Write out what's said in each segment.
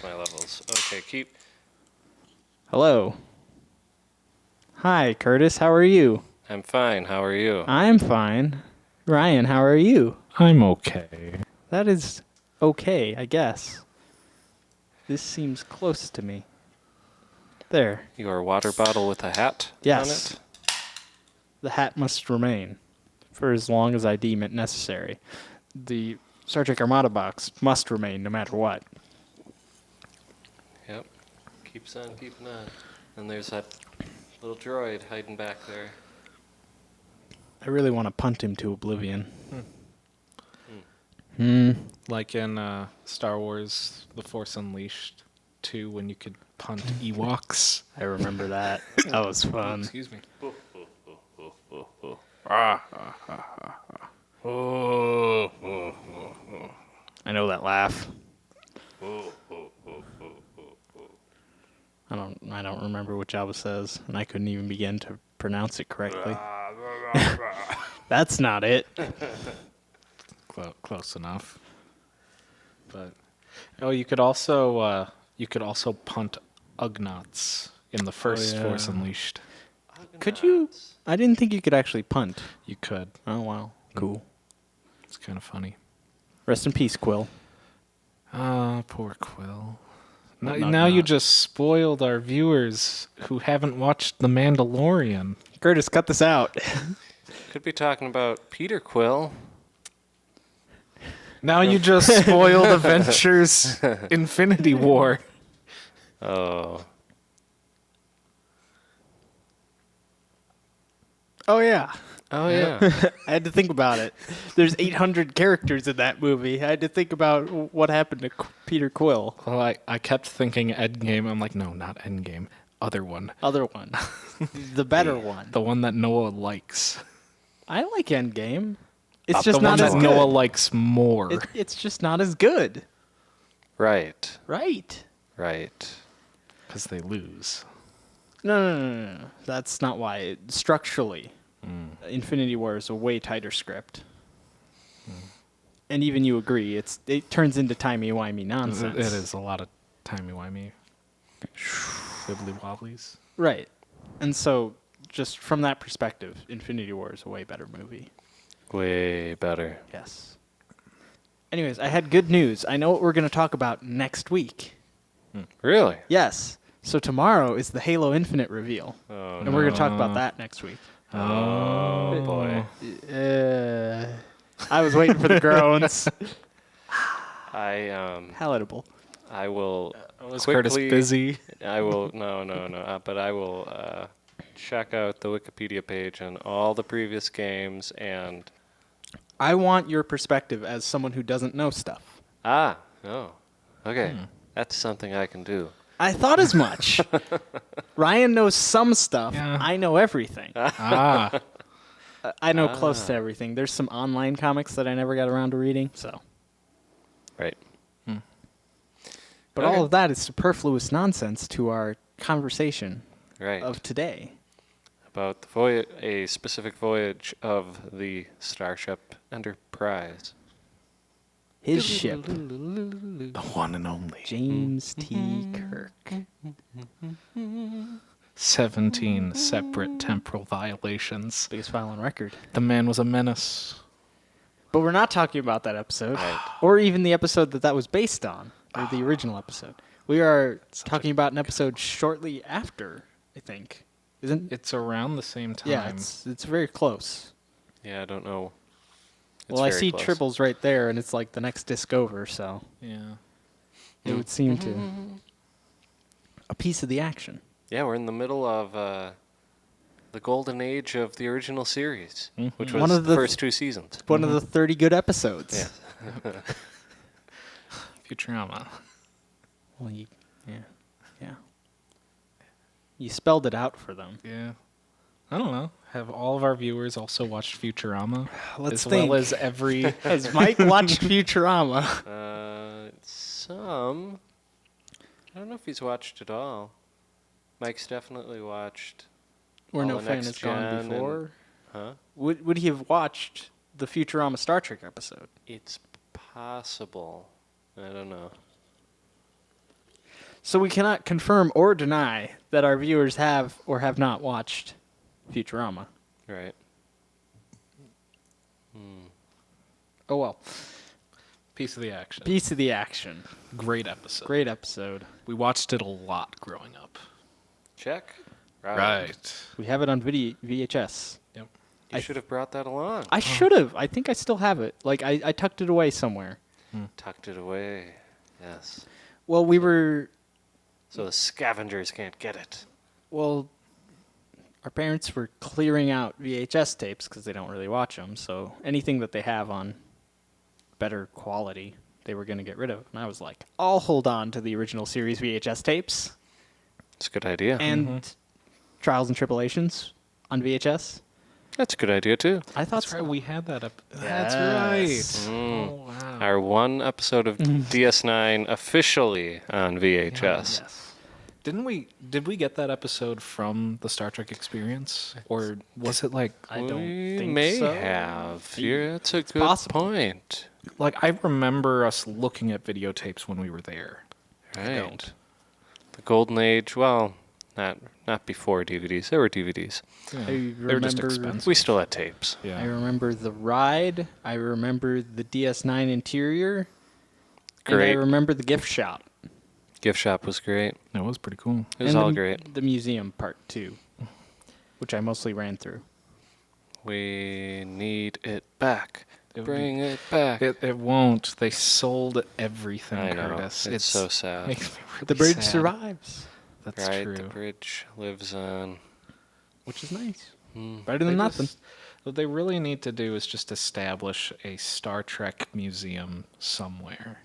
my levels. Okay, keep... Hello. Hi, Curtis. How are you? I'm fine. How are you? I'm fine. Ryan, how are you? I'm okay. That is okay, I guess. This seems close to me. There. Your water bottle with a hat Yes. on it? The hat must remain for as long as I deem it necessary. The Star Trek Armada box must remain no matter what. Yep. Keeps on keeping on. And there's that little droid hiding back there. I really want to punt him to oblivion. Like in Star Wars The Force Unleashed 2 when you could punt Ewoks. I remember that. That was fun. Excuse me. I know that laugh. I don't remember what Jabba says, and I couldn't even begin to pronounce it correctly. That's not it. Close enough. But you could also punt Ugnaughts in the first Force Unleashed. Could you? I didn't think you could actually punt. You could. Oh, wow. Cool. It's kind of funny. Rest in peace, Quill. Poor Quill. Knock, Now you knock. just spoiled our viewers who haven't watched The Mandalorian. Curtis, cut this out. Could be talking about Peter Quill. Now you just spoiled Avengers Infinity War. Oh. Oh, yeah. Oh, yeah. I had to think about it. There's 800 characters in that movie. I had to think about what happened to Peter Quill. Well, I kept thinking Endgame. I'm like, no, not Endgame. Other one. Other one. The better one. The one that Noah likes. I like Endgame. It's The just one not as that good. Noah likes more. It's just not as good. Right. Right. Right. Because they lose. No. That's not why. Structurally, Infinity War is a way tighter script. And even you agree, it turns into timey-wimey nonsense. It is a lot of timey-wimey. Wibbly-wobblies. Right. And so, just from that perspective, Infinity War is a way better movie. Way better. Yes. Anyways, I had good news. I know what we're going to talk about next week. Really? Yes. So tomorrow is the Halo Infinite reveal. Oh, And we're going to talk about that next week. Oh, boy. I was waiting for the groans. Palatable. I will Was quickly... Curtis busy? I will... No. But I will check out the Wikipedia page on all the previous games and... I want your perspective as someone who doesn't know stuff. Oh. Okay. That's something I can do. I thought as much. Ryan knows some stuff. Yeah. I know everything. Ah. I know close to everything. There's some online comics that I never got around to reading, so. Right. But Okay. all of that is superfluous nonsense to our conversation Right. of today. About the a specific voyage of the Starship Enterprise. His ship, The one and only. James T. Kirk. 17 separate temporal violations. Biggest file on record. The man was a menace. But we're not talking about that episode, Right. or even the episode that was based on, or the original episode. We are talking about an episode shortly after, I think. Isn't it? It's around the same time. Yeah, it's very close. Yeah, I don't know. It's Well, I very see close. Tribbles right there, and it's like the next disc over, so Yeah. it would seem to a piece of the action. Yeah, we're in the middle of the golden age of the original series, which was One of the the first two seasons. One of the 30 good episodes. Yeah. Futurama. Well, yeah. You spelled it out for them. Yeah. I don't know. Have all of our viewers also watched Futurama? Let's as think. well as every... Has Mike watched Futurama? Some. I don't know if he's watched it all. Mike's definitely watched. Where all No the Fan Next Has Gone Gen and- Before? Huh? Would he have watched the Futurama Star Trek episode? It's possible. I don't know. So we cannot confirm or deny that our viewers have or have not watched Futurama. Right. Oh well. Piece of the action. Piece of the action. Great episode. Great episode. We watched it a lot growing up. Check. We have it on VHS. Yep. You should have brought that along. I should have. I think I still have it. Like I tucked it away somewhere. Tucked it away. Yes. Well, we were. So the scavengers can't get it. Well, our parents were clearing out VHS tapes because they don't really watch them. So anything that they have on better quality, they were going to get rid of. And I was like, I'll hold on to the original series VHS tapes It's a good idea. and Trials and Tribulations on VHS. That's a good idea, too. I thought That's right. so. We had that up. Yes. That's right. Mm. Oh, wow. Our one episode of DS9 officially on VHS. Yes. Did we get that episode from the Star Trek Experience? Or was it like I don't We think may so. have. Yeah, that's a good possible. point. I remember us looking at videotapes when we were there. Right. don't. The golden age, well, not before DVDs. There were DVDs. I They were just remember. expensive. We still had tapes. Yeah. I remember the ride. I remember the DS9 interior. And I Great. remember the gift shop. Gift shop was great. It was pretty cool. It was And all the, great. The museum part too, which I mostly ran through. We need it back. It would Bring it back. It won't. They sold everything, I know. Curtis. It's so sad. Makes me really The bridge sad. survives, That's Right, true. the bridge lives on. which is nice. Mm. Better than nothing. What they really need to do is just establish a Star Trek museum somewhere.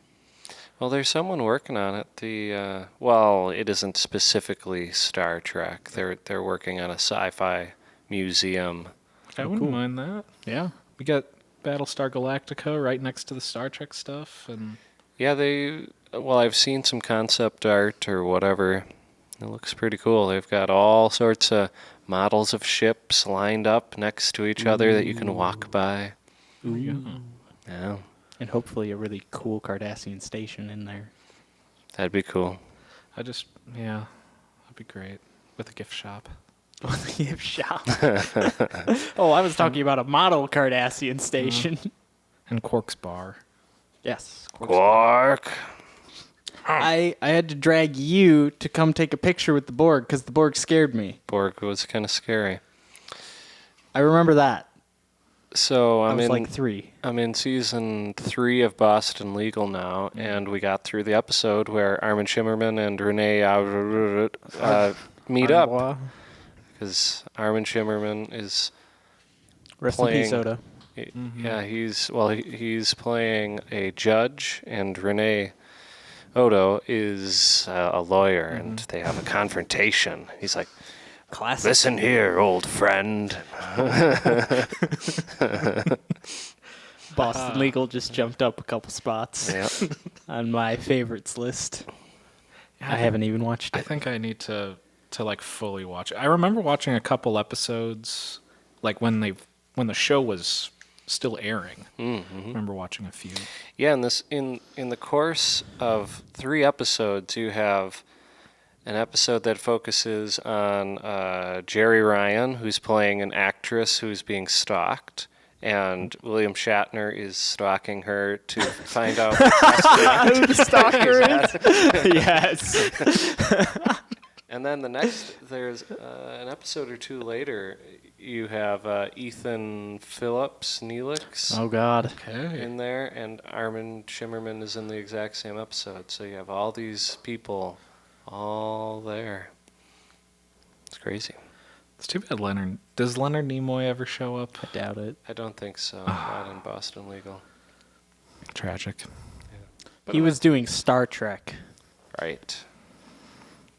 Well, there's someone working on it. Well, it isn't specifically Star Trek. They're working on a sci-fi museum. I wouldn't cool. mind that. Yeah. We got Battlestar Galactica right next to the Star Trek stuff, and Yeah, I've seen some concept art or whatever. It looks pretty cool. They've got all sorts of models of ships lined up next to each other that you can walk by. there you go. Yeah, And hopefully a really cool Cardassian station in there. that'd be cool. That'd be great with a gift shop. The gift shop. Oh, I was talking about a model Cardassian station. And Quark's Bar. Yes. Quark. I had to drag you to come take a picture with the Borg because the Borg scared me. Borg was kind of scary. I remember that. So I I'm was in like 3. I'm in season 3 of Boston Legal now, and we got through the episode where Armin Shimmerman and Renee meet up Arbois. because Armin Shimmerman is Rest in peace, playing- Oda. yeah he's playing a judge, and Renee Odo is a lawyer, and they have a confrontation. He's like, Classic. "Listen here, old friend." Boston Legal just jumped up a couple spots Yeah. on my favorites list. I haven't even watched I it. think I need to like fully watch it. I remember watching a couple episodes, like when the show was still airing. I remember watching a few. Yeah, in the course of 3 episodes, you have an episode that focuses on Jerry Ryan, who's playing an actress who's being stalked, and William Shatner is stalking her to find out Who the stalker is? Yes. And then there's an episode or 2 later, you have Ethan Phillips, Neelix, Oh God. Okay. in there, and Armin Shimmerman is in the exact same episode. So you have all these people all there. It's crazy. It's too bad Leonard. Does Leonard Nimoy ever show up? I doubt it. I don't think so. Not in Boston Legal. Tragic. But He I'm was doing Star Trek. right.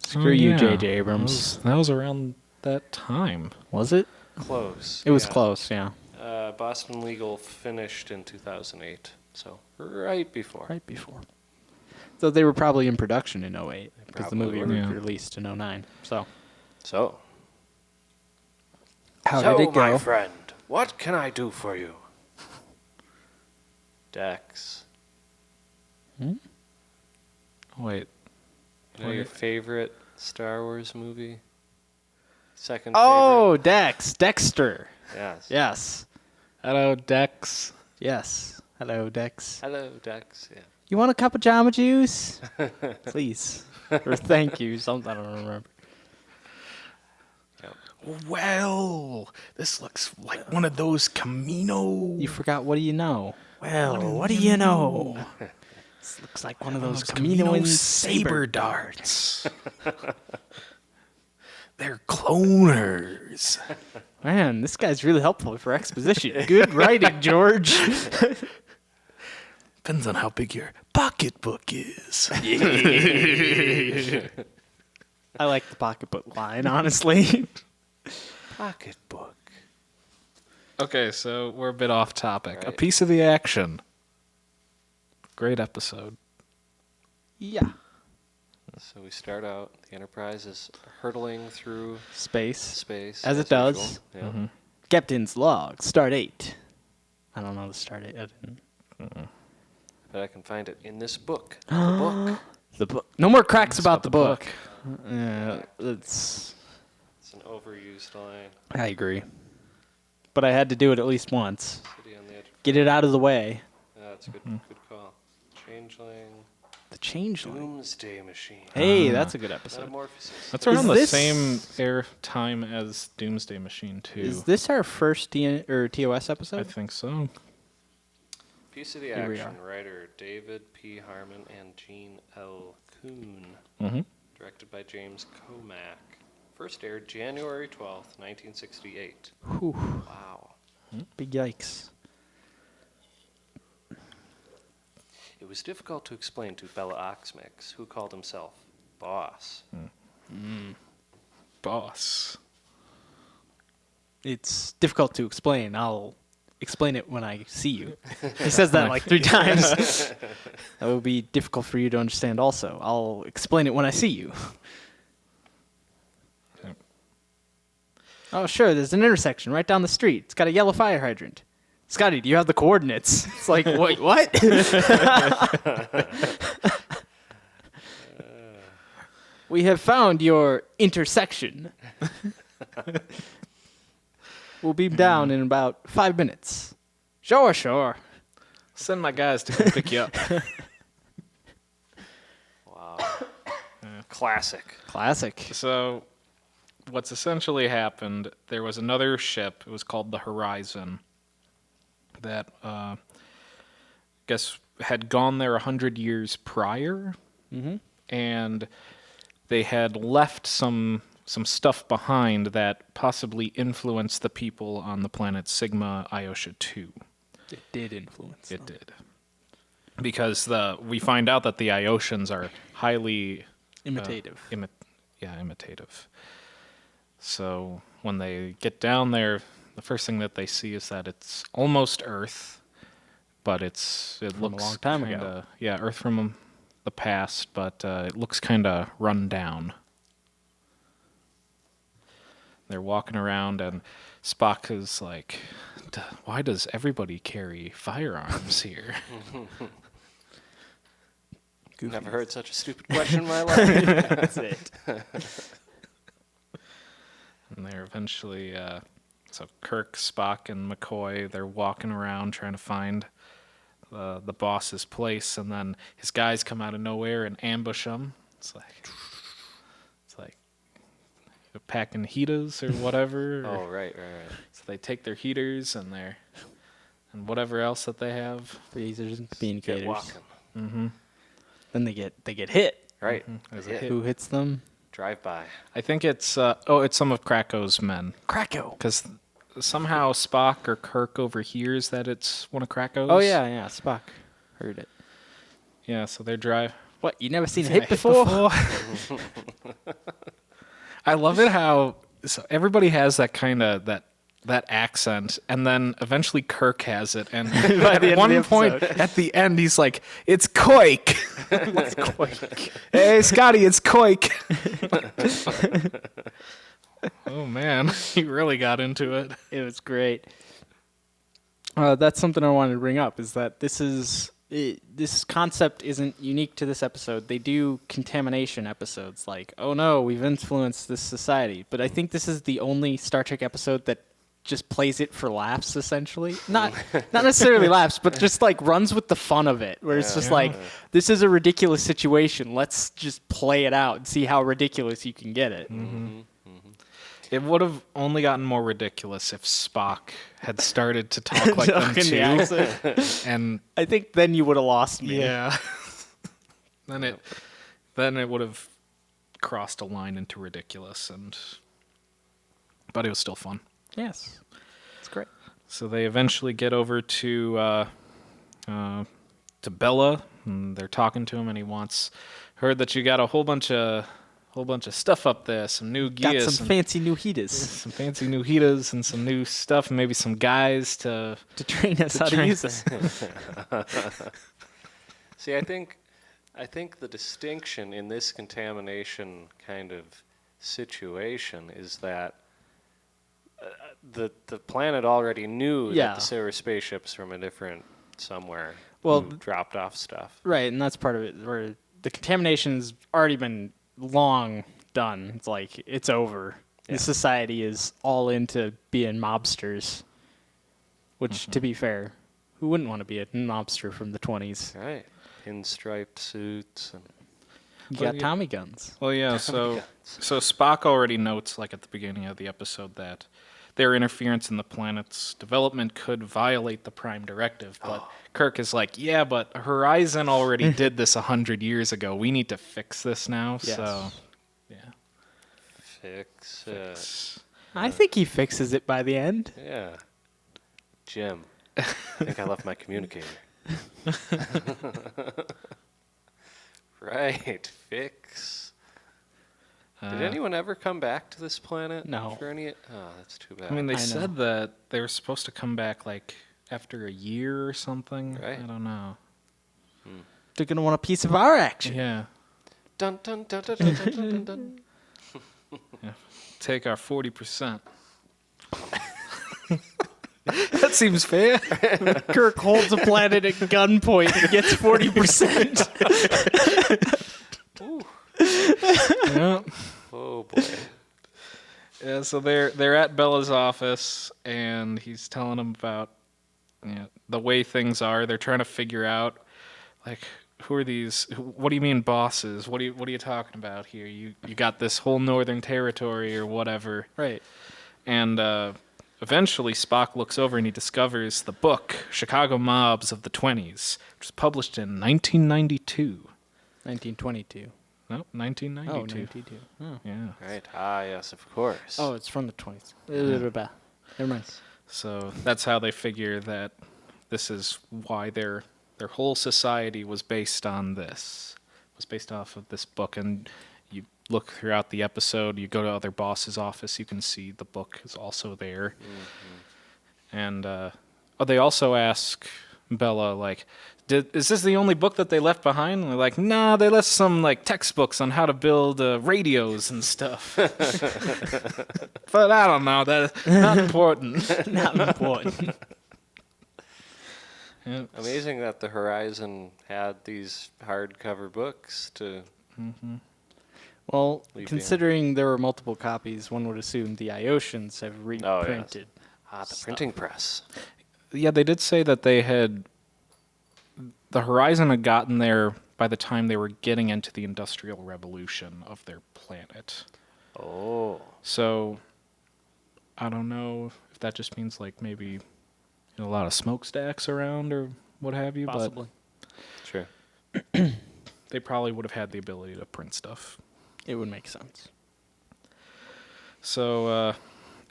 Screw you, yeah. J.J. Abrams. That was around that time. Was it? Close. It was yeah. close, yeah. Boston Legal finished in 2008, so right before. Right before. So they were probably in production in 08 because the probably movie were. Yeah. was released in 09. So So, how so did it my go? friend, what can I do for you? Dex. Wait. You know your favorite Star Wars movie? Second Oh, Dexter. favorite? Yes. Yes. Hello, Dex. Yes. Hello, Dex. Hello, Dex. Yeah. You want a cup of Jamba Juice? Please. Or thank you, something I don't remember. Yep. Well, this looks like one of those Camino. You forgot, what do you know? Well, what do you know? This looks like one of those Camino saber darts. They're cloners. Man, this guy's really helpful for exposition. Good writing, George. Depends on how big your pocketbook is. I like the pocketbook line, honestly. Pocketbook. Okay, so we're a bit off topic. A Right. piece of the action. Great episode. Yeah. So we start out. The Enterprise is hurtling through Space. space. As it does. usual. Yeah. Mm-hmm. Captain's log, start 8. I don't know the start 8. I didn't. But I can find it in this book. The book. The book. No more cracks about the book. book. It's. It's an overused line. I agree. But I had to do it at least once. City on the edge. Get it out of the way. Yeah, that's a good call. Changeling. The changeling. Doomsday Machine. Hey, that's a good episode. Metamorphosis. That's around the this- same air time as Doomsday Machine 2. Is this our first TOS episode? I think so. Piece of the Here we action. Writer David P. Harmon and Gene L. Kuhn. Mm-hmm. Directed by James Comack. First aired January 12th, 1968. Whew. Wow. Big yikes. It was difficult to explain to Bella Oxmix, who called himself Boss. Boss. It's difficult to explain. I'll explain it when I see you. He says that like 3 times. That would be difficult for you to understand also. I'll explain it when I see you. Okay. Oh, sure, there's an intersection right down the street. It's got a yellow fire hydrant. Scotty, do you have the coordinates? It's like, wait, what? We have found your intersection. We'll be down in about 5 minutes. Sure, sure. Send my guys to come pick you up. Wow. Classic. Classic. So, what's essentially happened, there was another ship, it was called the Horizon, that I guess had gone there 100 years prior, and they had left some stuff behind that possibly influenced the people on the planet Sigma Iosha 2. It did influence. It did. Because we find out that the Ioshians are highly Imitative. imitative. So when they get down there, the first thing that they see is that it's almost Earth, but it From looks a long time kinda, ago. Yeah, Earth from the past, but it looks kind of run down. They're walking around, and Spock is like, "Why does everybody carry firearms here?" Never heard such a stupid question in my life. That's it. And they're eventually, so Kirk, Spock, and McCoy, they're walking around trying to find the boss's place, and then his guys come out of nowhere and ambush him. It's like you're packing heaters or whatever. Oh, right. So they take their heaters and whatever else that they have. Freezers and Get communicators. walking. Mm-hmm. Then they get hit. Right. There's a Hit. hit. Who hits them? Drive by. I think it's it's some of Krako's men, Krakow. because somehow Spock or Kirk overhears that it's one of Krako's. Oh yeah, Spock heard it. Yeah, so they're drive. What? You never seen a Seen a hit before? I love it how so everybody has that kind of that accent, and then eventually Kirk has it, and By the end at of one the point episode. at the end he's like, "It's Koik." It's Quake. Hey, Scotty, it's Koik. Oh man, he really got into it. It was great. That's something I wanted to bring up, is that this is this concept isn't unique to this episode. They do contamination episodes, like, oh no, we've influenced this society. But I think this is the only Star Trek episode that just plays it for laughs, essentially. Not necessarily laughs, but just like runs with the fun of it, where it's just like, this is a ridiculous situation. Let's just play it out and see how ridiculous you can get it. Mm-hmm. It would have only gotten more ridiculous if Spock had started to talk like them In the accent. too. And I think then you would have lost me. yeah, then it would have crossed a line into ridiculous, but it was still fun. Yes. It's great. So they eventually get over to Bella, and they're talking to him, and he heard that you got a whole bunch of stuff up there, some new gears, Got some fancy new heaters some fancy new heaters, and some new stuff, and maybe some guys to train us how to use this. See, I think the distinction in this contamination kind of situation is that the planet already knew that there were spaceships from a different somewhere who dropped off stuff. Right, and that's part of it, where the contamination's already been long done. It's like, it's over. Yeah. The society is all into being mobsters, which, to be fair, who wouldn't want to be a mobster from the 20s? Right. Pinstripe suits. And you got Tommy guns. Well, yeah, so Spock already notes, like at the beginning of the episode, that their interference in the planet's development could violate the Prime Directive. But Kirk is like, yeah, but Horizon already did this 100 years ago. We need to fix this now. Yes. So, yeah. Fix it. I think he fixes it by the end. Yeah. Jim, I think I left my communicator. Right. Fix. Did anyone ever come back to this planet? No. That's too bad. I mean, they said that they were supposed to come back, like, after a year or something. Right. I don't know. They're going to want a piece of our action. Yeah. Dun, dun, dun, dun, dun, dun, dun, dun. Yeah. Take our 40%. That seems fair. Kirk holds a planet at gunpoint and gets 40%. Yeah. Oh, boy. Yeah, so they're at Bella's office, and he's telling them about the way things are. They're trying to figure out, like, who are these? What do you mean bosses? What are you talking about here? You got this whole Northern Territory or whatever. Right. And eventually Spock looks over and he discovers the book Chicago Mobs of the 20s, which was published in 1992. 1922. No, 1992. Oh, 92. Oh. Yeah. Right. Ah, yes, of course. Oh, it's from the 20s. Never mind. So that's how they figure that this is why their whole society was based on this. Was based off of this book. And you look throughout the episode, you go to other boss's office, you can see the book is also there. Mm-hmm. And they also ask Bella, like, is this the only book that they left behind? And they're like, nah, they left some like textbooks on how to build radios and stuff. But I don't know, that's not important. Not important. Yeah. Amazing that the Horizon had these hardcover books to. Mm-hmm. Well, Leave considering there were multiple copies, one would assume the Iosians have reprinted. The printing press. Yeah, they did say that the Horizon had gotten there by the time they were getting into the Industrial Revolution of their planet. Oh. So, I don't know if that just means like maybe a lot of smokestacks around or what have you. Possibly. Sure. But they probably would have had the ability to print stuff. It would make sense. So,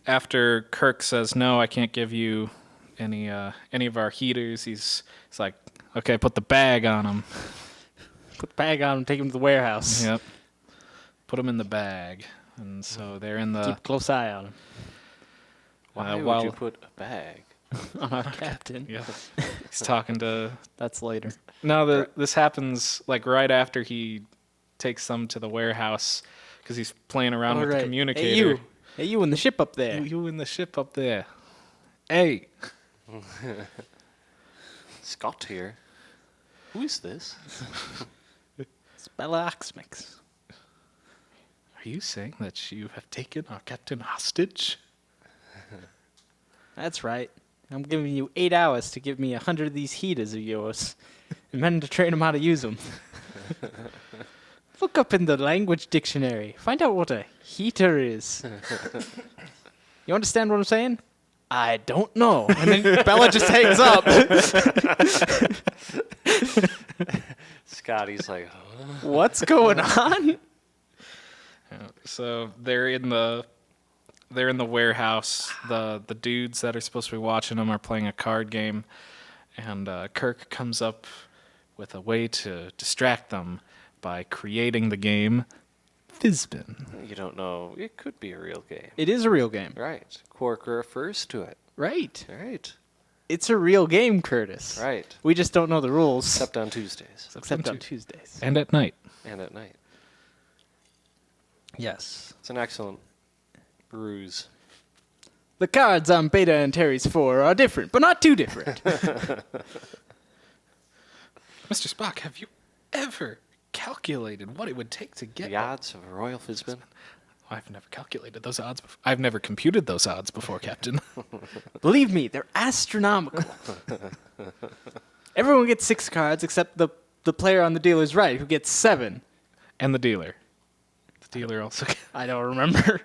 after Kirk says, no, I can't give you any of our heaters, he's like, okay, put the bag on him. Put the bag on him, take him to the warehouse. Yep. Put him in the bag. And so they're in the... Keep a close eye on him. Why would you put a bag? On our captain. Yeah. He's talking to... That's later. No, this happens like right after he takes them to the warehouse because he's playing around with the communicator. Hey, you in the ship up there. You in the ship up there. Hey. Scott here. Who's this? It's Bella Oxmix. Are you saying that you have taken our captain hostage? That's right. I'm giving you 8 hours to give me 100 of these heaters of yours, and then to train them how to use them. Look up in the language dictionary. Find out what a heater is. You understand what I'm saying? I don't know. And then Bella just hangs up. Scotty's like, huh? What's going on? So they're in the warehouse. The dudes that are supposed to be watching them are playing a card game, and Kirk comes up with a way to distract them by creating the game Fizbin. You don't know. It could be a real game. It is a real game. Right. Quark refers to it. Right. Right. It's a real game, Curtis. Right. We just don't know the rules. Except on Tuesdays. Except on Tuesdays. And at night. And at night. Yes. It's an excellent ruse. The cards on Beta and Terry's 4 are different, but not too different. Mr. Spock, have you ever calculated what it would take to get The odds of a Royal Fizbin. I've never calculated those odds before. I've never computed those odds before, Captain. Believe me, they're astronomical. Everyone gets 6 cards except the player on the dealer's right, who gets 7. And the dealer. The dealer also. I don't remember.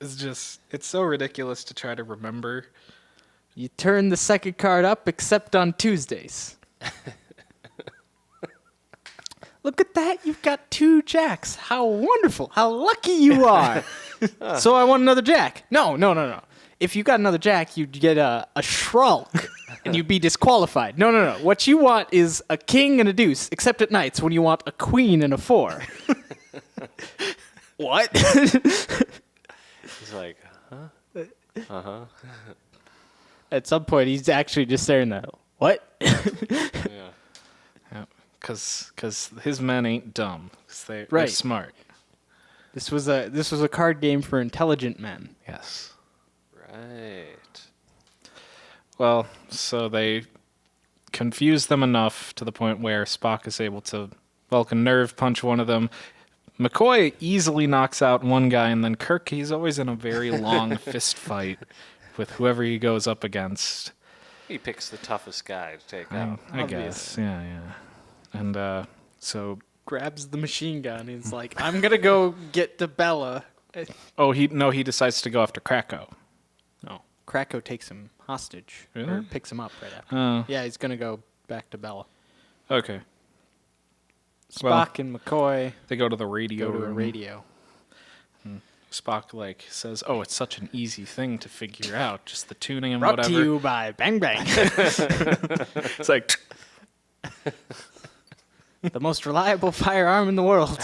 It's so ridiculous to try to remember. You turn the second card up except on Tuesdays. Look at that. You've got 2 jacks. How wonderful. How lucky you are. So I want another jack. No. If you got another jack, you'd get a shulk and you'd be disqualified. No. What you want is a king and a deuce, except at nights when you want a queen and a 4. What? He's like, huh? Uh-huh. At some point, he's actually just staring there. What? Yeah. Because his men ain't dumb. 'Cause they're Right. smart. This was a card game for intelligent men. Yes. Right. Well, so they confuse them enough to the point where Spock is able to Vulcan nerve punch one of them. McCoy easily knocks out one guy, and then Kirk, he's always in a very long fist fight with whoever he goes up against. He picks the toughest guy to take out. I guess. Yeah. And so... Grabs the machine gun. He's like, I'm going to go get to Bella. Oh, he decides to go after Krakow. No. Krakow takes him hostage. Really? Or picks him up right after. Oh, Yeah, he's going to go back to Bella. okay. Spock Well, and McCoy They go to the radio go to a room. radio. Spock says, "Oh, it's such an easy thing to figure out, just the tuning and Brought whatever." to you by Bang Bang. It's like, The most reliable firearm in the world.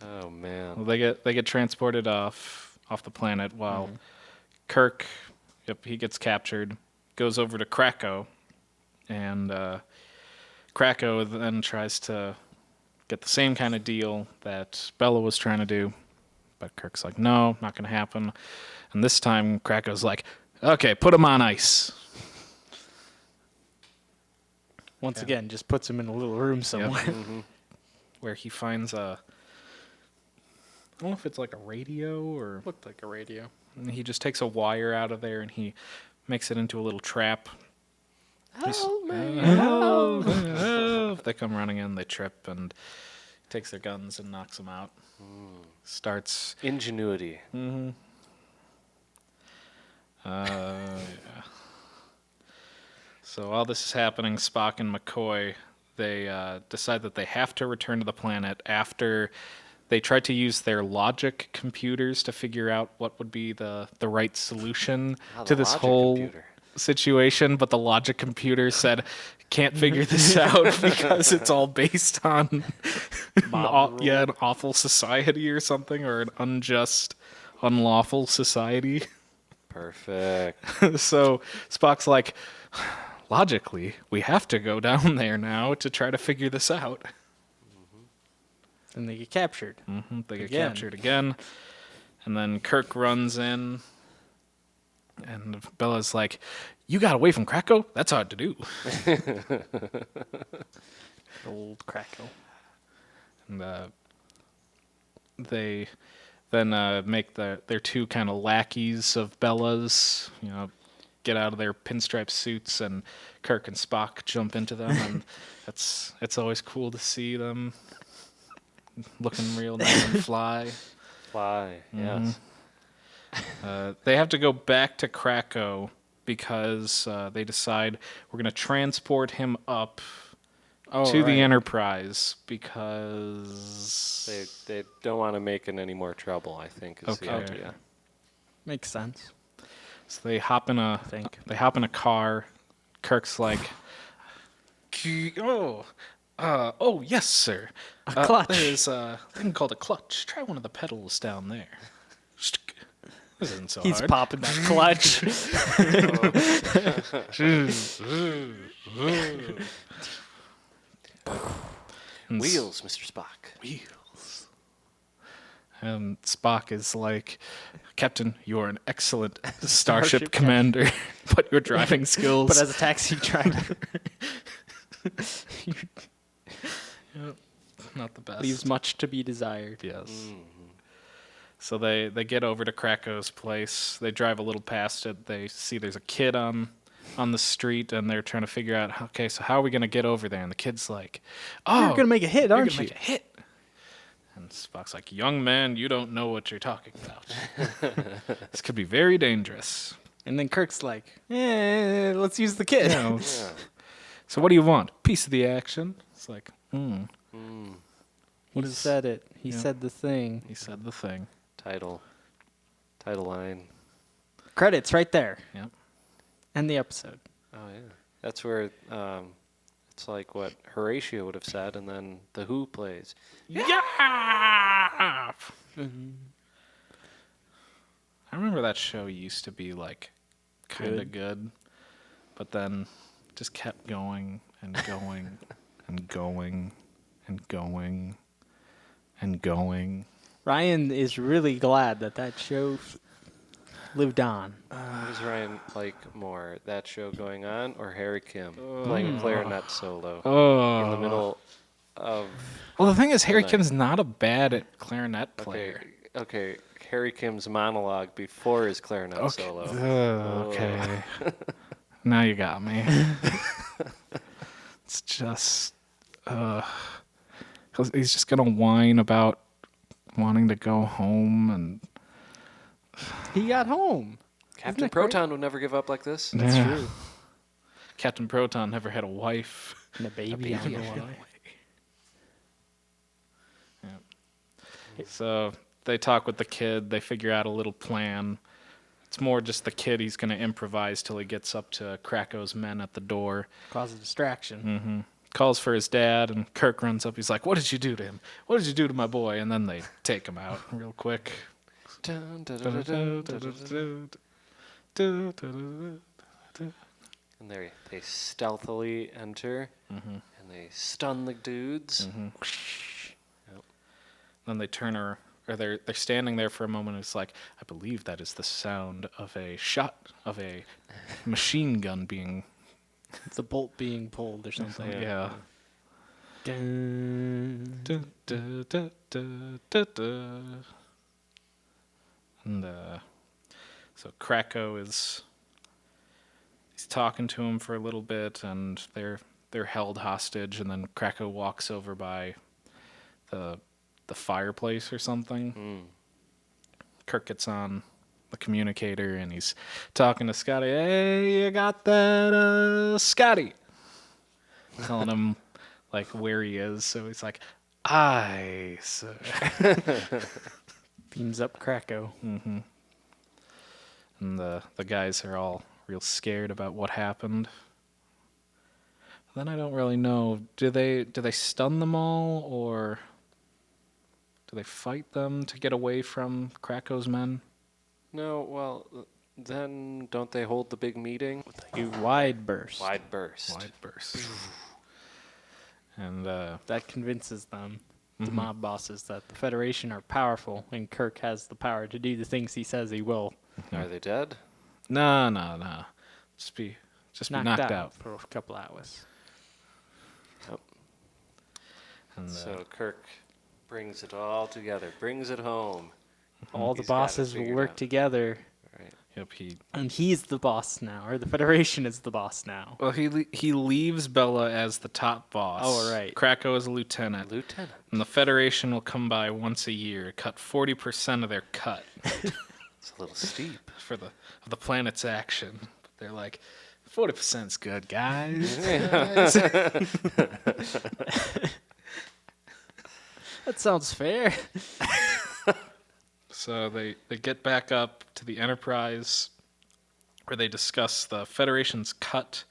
Oh, man. well, they get transported off the planet while Kirk, he gets captured, goes over to Krakow, and Krakow then tries to get the same kind of deal that Bella was trying to do, but Kirk's like, "No, not going to happen." And this time, Krakow's like, "Okay, put him on ice." Once again, just puts him in a little room somewhere. Where he finds I don't know if it's like a radio or Looked like a radio. he just takes a wire out of there and he makes it into a little trap. Oh, Help. They come running in, they trip, and takes their guns and knocks them out. Starts. Ingenuity. Yeah. So while this is happening, Spock and McCoy, they decide that they have to return to the planet after they tried to use their logic computers to figure out what would be the right solution Ah, to the this logic whole computer. situation, but the logic computer said, "Can't figure this out because it's all based on an awful society or something, or an unjust, unlawful society." Perfect. So Spock's like, "Logically, we have to go down there now to try to figure this out." And they get captured. They get Again. captured again, and then Kirk runs in And Bella's like, "You got away from Krakow? That's hard to do." Old Krakow. And they then make their two kind of lackeys of Bella's, get out of their pinstripe suits, and Kirk and Spock jump into them, and it's always cool to see them looking real nice and fly. Yes. They have to go back to Krakow because they decide we're going to transport him up to the Enterprise because They don't want to make it any more trouble, I think, is the idea. Makes sense. So they hop in a car. Kirk's like, oh yes, sir. A clutch. There's a thing called a clutch. Try one of the pedals down there. This isn't so He's hard. popping that clutch. Wheels, Mr. Spock. Wheels. And Spock is like, Captain, you're an excellent starship commander, but your driving skills. But as a taxi driver, not the best. leaves much to be desired. Yes. So they get over to Krakow's place. They drive a little past it. They see there's a kid on the street, and they're trying to figure out, okay, so how are we going to get over there? And the kid's like, oh, You're going to make a hit, you're aren't gonna you? make a hit. And Spock's like, young man, you don't know what you're talking about. This could be very dangerous. And then Kirk's like, let's use the kid. So what do you want? Piece of the action? It's like, He said it. He Yeah. said the thing. he said the thing. Title line. Credits right there. Yep. End the episode. Oh, yeah. That's where it's like what Horatio would have said, and then The Who plays. Yeah! I remember that show used to be like kind of good, but then just kept going and going and going and going and going. Ryan is really glad that show lived on. What does Ryan like more, that show going on or Harry Kim playing a clarinet solo in the middle of... Well, the thing is, Harry night. Kim's not a bad clarinet player. Okay, Harry Kim's monologue before his clarinet solo. Okay. Now you got me. It's just... 'cause he's just going to whine about wanting to go home and... He got home. Captain Proton would never give up like this. That's true. Captain Proton never had a wife. And a baby on the way. So they talk with the kid. They figure out a little plan. It's more just the kid. He's going to improvise till he gets up to Krakow's men at the door. Cause a distraction. Calls for his dad, and Kirk runs up. He's like, "What did you do to him? What did you do to my boy?" And then they take him out real quick. Dun, dun, dun, dun, dun, dun, dun. And they stealthily enter, and they stun the dudes. Then they turn her, or they're standing there for a moment. And it's like, I believe that is the sound of a shot of a machine gun being. It's a bolt being pulled or something. Yeah. Dun. Dun, dun, dun, dun, dun, dun. And so Krakow he's talking to him for a little bit, and they're held hostage, and then Krakow walks over by the fireplace or something. Kirk gets on the communicator, and he's talking to Scotty. Hey, you got that, Scotty? Telling him like where he is. So he's like, aye, sir. Beams up Krakow. And the guys are all real scared about what happened. Then I don't really know. Do they stun them all, or do they fight them to get away from Krakow's men? No, well, then don't they hold the big meeting? You wide burst. Wide burst. Wide burst. And That convinces them, the mob bosses, that the Federation are powerful, and Kirk has the power to do the things he says he will. Are they dead? No. Just be knocked out. for a couple hours. Yep. And, So Kirk brings it all together, brings it home. All the He's got it bosses will figured work out. together, Right. yep, and he's the boss now, or the Federation is the boss now. Well, he leaves Bella as the top boss. Oh, right. Krakow as a lieutenant. Lieutenant. And the Federation will come by once a year, cut 40% of their cut It's a little steep. of the planet's action. But they're like, 40%'s good, guys. That sounds fair. So they get back up to the Enterprise, where they discuss the Federation's cut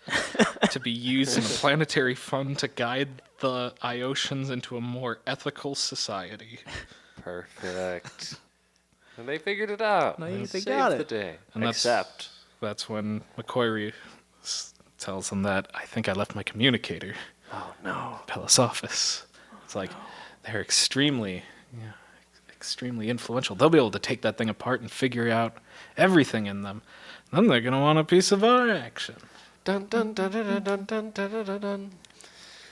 to be used in a planetary fund to guide the Iosians into a more ethical society. Perfect. And they figured it out. They Saved got the it. day. And Except that's when McCoy tells them that, I think I left my communicator oh no. at Bella's office. It's like, they're extremely influential. They'll be able to take that thing apart and figure out everything in them. Then they're going to want a piece of our action. Dun dun dun dun dun dun dun dun dun dun.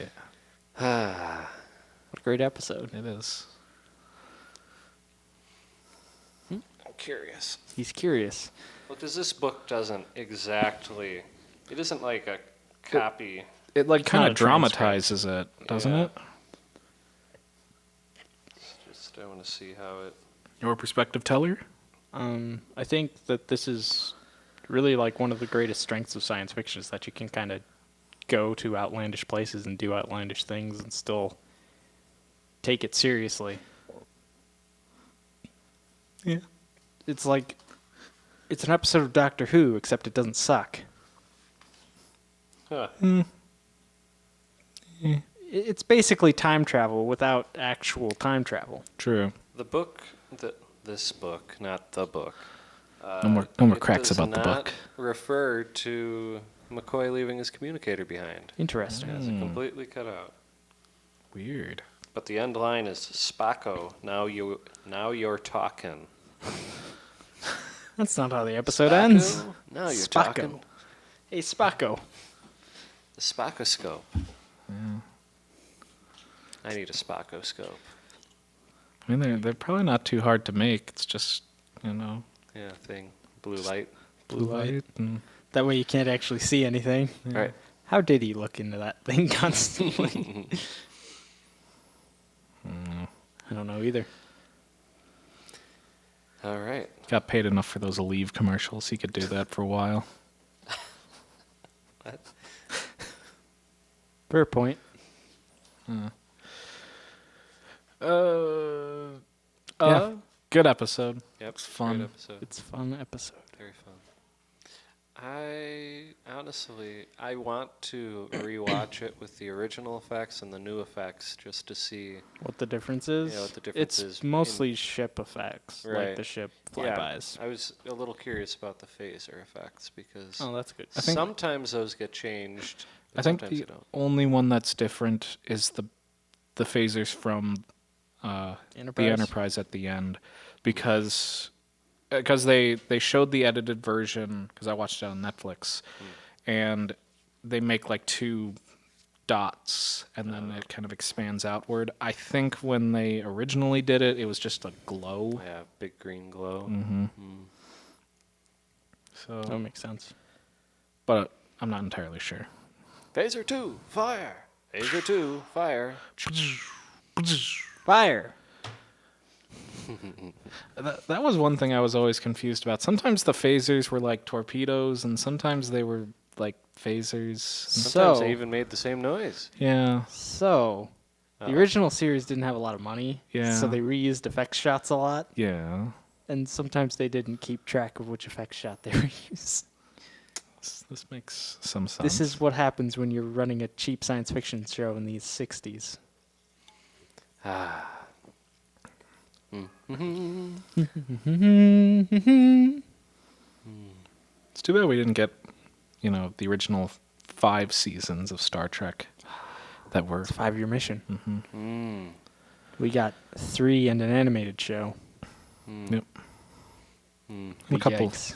Yeah, What a great episode. it is. I'm curious. He's curious. Well, because this book doesn't exactly. It isn't like a copy. It like kind not of a transcript. dramatizes it, doesn't Yeah. it? Just I want to see how it. Your perspective teller? I think that this is really like one of the greatest strengths of science fiction is that you can kind of go to outlandish places and do outlandish things and still take it seriously. Yeah. It's like it's an episode of Doctor Who, except it doesn't suck. Huh. It's basically time travel without actual time travel. True. The book, this book, not the book. No more it cracks does about the not book. Refer to McCoy leaving his communicator behind. Interesting. It has it completely cut out. Weird. But the end line is Spacco. Now you're talking. That's not how the episode Spacco? ends. Now you're Spacco. talking. Hey, Spacco. The Spaccoscope. I need a Spaccoscope. I mean, they're probably not too hard to make. It's just, Yeah, thing. Blue light. Blue light. And That way you can't actually see anything. Right. How did he look into that thing constantly? I don't know either. All right. got paid enough for those Aleve commercials. He could do that for a while. What? Fair point. Yeah, good episode. Yep. It's fun. Great episode. It's a fun episode. Very fun. I honestly, I want to rewatch it with the original effects and the new effects just to see. What the difference is? Yeah, what the difference it's is mostly ship effects, Right. like the ship Yeah, flybys. I was a little curious about the phaser effects because Oh, that's good. I think- sometimes those get changed. But I think sometimes the they don't. only one that's different is the phasers from the Enterprise at the end, because they showed the edited version, because I watched it on Netflix, and they make like two dots and then it kind of expands outward. I think when they originally did it, it was just a glow. Yeah, big green glow. So, That makes sense. but I'm not entirely sure. Phaser 2, fire! Phaser 2, fire! Fire! That was one thing I was always confused about. Sometimes the phasers were like torpedoes, and sometimes they were like phasers. Sometimes So- they even made the same noise. Yeah. So, the original series didn't have a lot of money. Yeah. So they reused effects shots a lot. Yeah. And sometimes they didn't keep track of which effects shot they reused. This makes some sense. This is what happens when you're running a cheap science fiction show in these 60s. It's too bad we didn't get, the original 5 seasons of Star Trek that were. It's a 5-year mission. We got 3 and an animated show. Yep. A couple Yikes.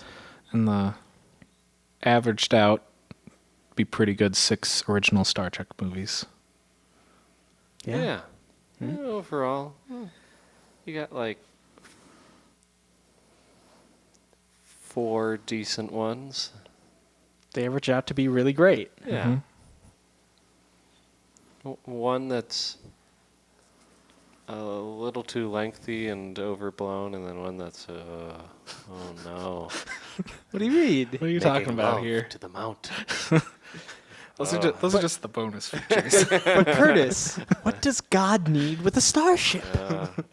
in the averaged out, be pretty good 6 original Star Trek movies. Yeah. Overall, you got like 4 decent ones. They average out to be really great. Yeah. One that's a little too lengthy and overblown, and then one that's oh no. What do you mean? What are you talking Making about love here? to the mountain. Those are just the bonus features. But Curtis, what does God need with a starship?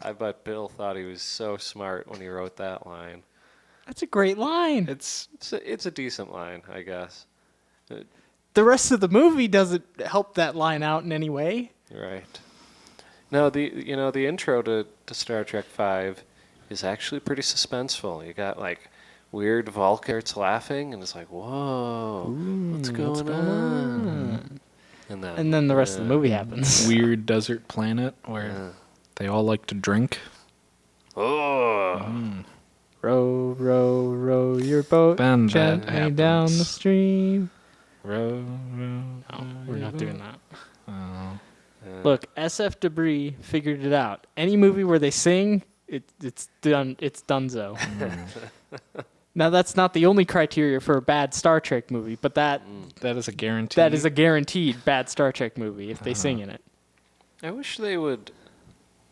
I bet Bill thought he was so smart when he wrote that line. That's a great line. It's It's a decent line, I guess. The rest of the movie doesn't help that line out in any way. Right. No, the intro to Star Trek V is actually pretty suspenseful. You got like weird Vulcans laughing, and it's like, whoa, what's going on? And then the rest of the movie happens. weird desert planet where they all like to drink. Oh, Row, row, row your boat Then that gently happens. down the stream. Row, No, we're not doing that. Oh. Look, SF Debris figured it out. Any movie where they sing, it's done. It's donezo. Now that's not the only criteria for a bad Star Trek movie, but that That is a guarantee. that is a guaranteed bad Star Trek movie if they sing in it. I wish they would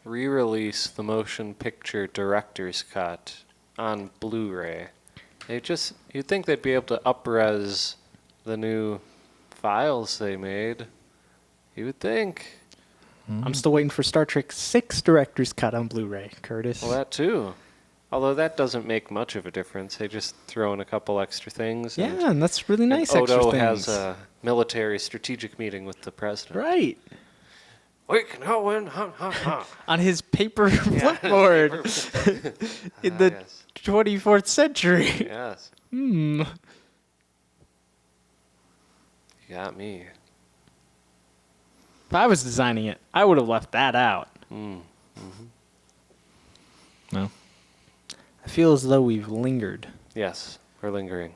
re-release the motion picture director's cut on Blu-ray. You'd think they'd be able to up-res the new files they made. You would think. I'm still waiting for Star Trek 6 director's cut on Blu-ray, Curtis. Well, that too. Although that doesn't make much of a difference. They just throw in a couple extra things. Yeah, and that's really and nice Odo extra things. has a military strategic meeting with the president. Right. We can go in, On his paper flipboard in the Yes. 24th century. Yes. Hmm. You got me. If I was designing it, I would have left that out. No. I feel as though we've lingered. Yes, we're lingering.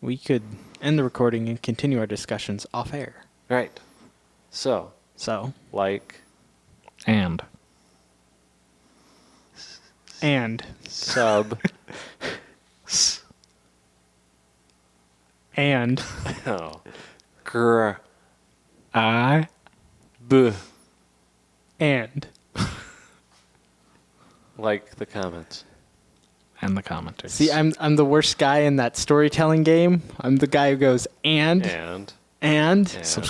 We could end the recording and continue our discussions off air. Right. So, So, like, And sub, and oh, gr, I b, and like the comments. and the commenters. see, I'm the worst guy in that storytelling game. I'm the guy who goes and And and Yeah. Subscribe